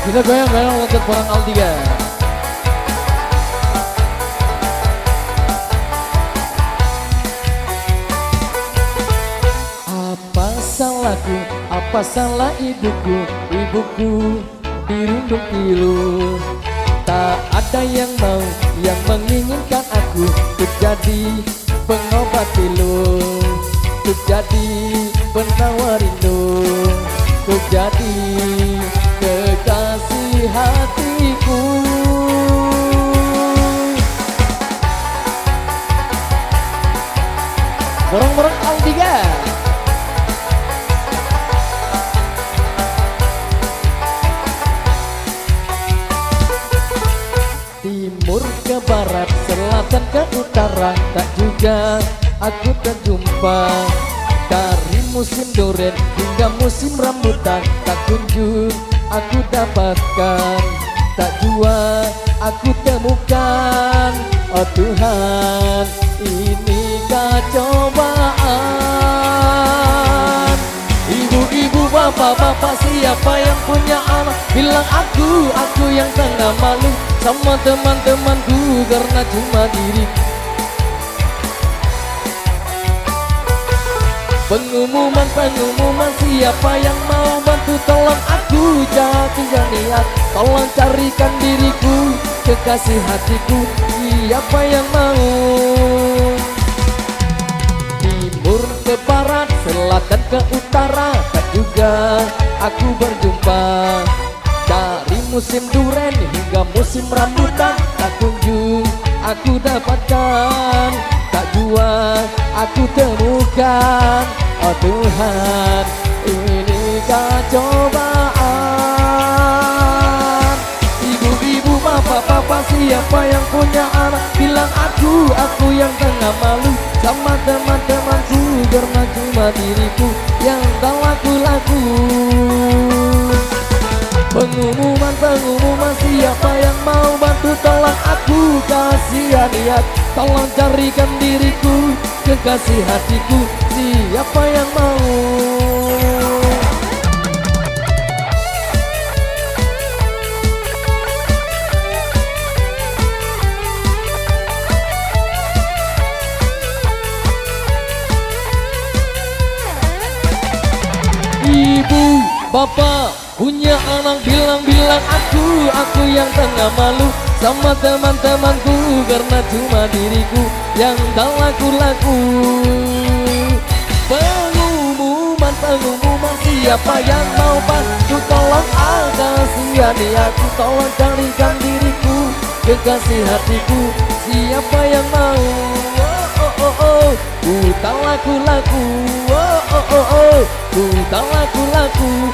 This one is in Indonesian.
Kita goyang-goyang untuk orang Altiga. Apa salahku, apa salah ibuku, ibuku dirundung pilu. Tak ada yang mau, yang menginginkan aku untuk jadi pengobat pilu, untuk jadi penawar rindu, untuk jadi kekasih hatiku. Borong-borong Altiga. Timur ke barat, selatan ke utara, tak juga aku terjumpa. Dari musim duren hingga musim rambutan, tak kunjung aku dapatkan, tak jua aku temukan. Oh Tuhan, inikah cobaan? Ibu-ibu, bapak-bapak, siapa yang punya anak, bilang aku yang tengah malu sama teman-temanku karena cuma diriku. Pengumuman, siapa yang mau bantu, tolong aku jatuhkan niat, tolong carikan diriku, kekasih hatiku, siapa yang mau? Timur ke barat, selatan ke utara, tak juga aku berjumpa. Dari musim duren hingga musim rambutan, tak kunjung aku dapatkan, tak jua aku temukan. Oh Tuhan, inikah cobaan? Ibu-ibu, bapak-bapak, siapa yang punya anak, bilang aku yang tengah malu sama teman-temanku karena cuma diriku yang tahu laku-laku. Pengumuman, siapa yang mau bantu, tolong aku kasihan niat, tolong carikan diriku, kekasih hatiku, siapa yang mau? Ibu, bapak punya anak, bilang aku yang tengah malu sama teman-temanku karena cuma diriku yang tahu laku-laku. Pengumuman, siapa yang mau bantu, tolong kasihani aku, tolong carikan diriku, kekasih hatiku, siapa yang mau? Ku tahu laku-laku, ku tahu laku-laku,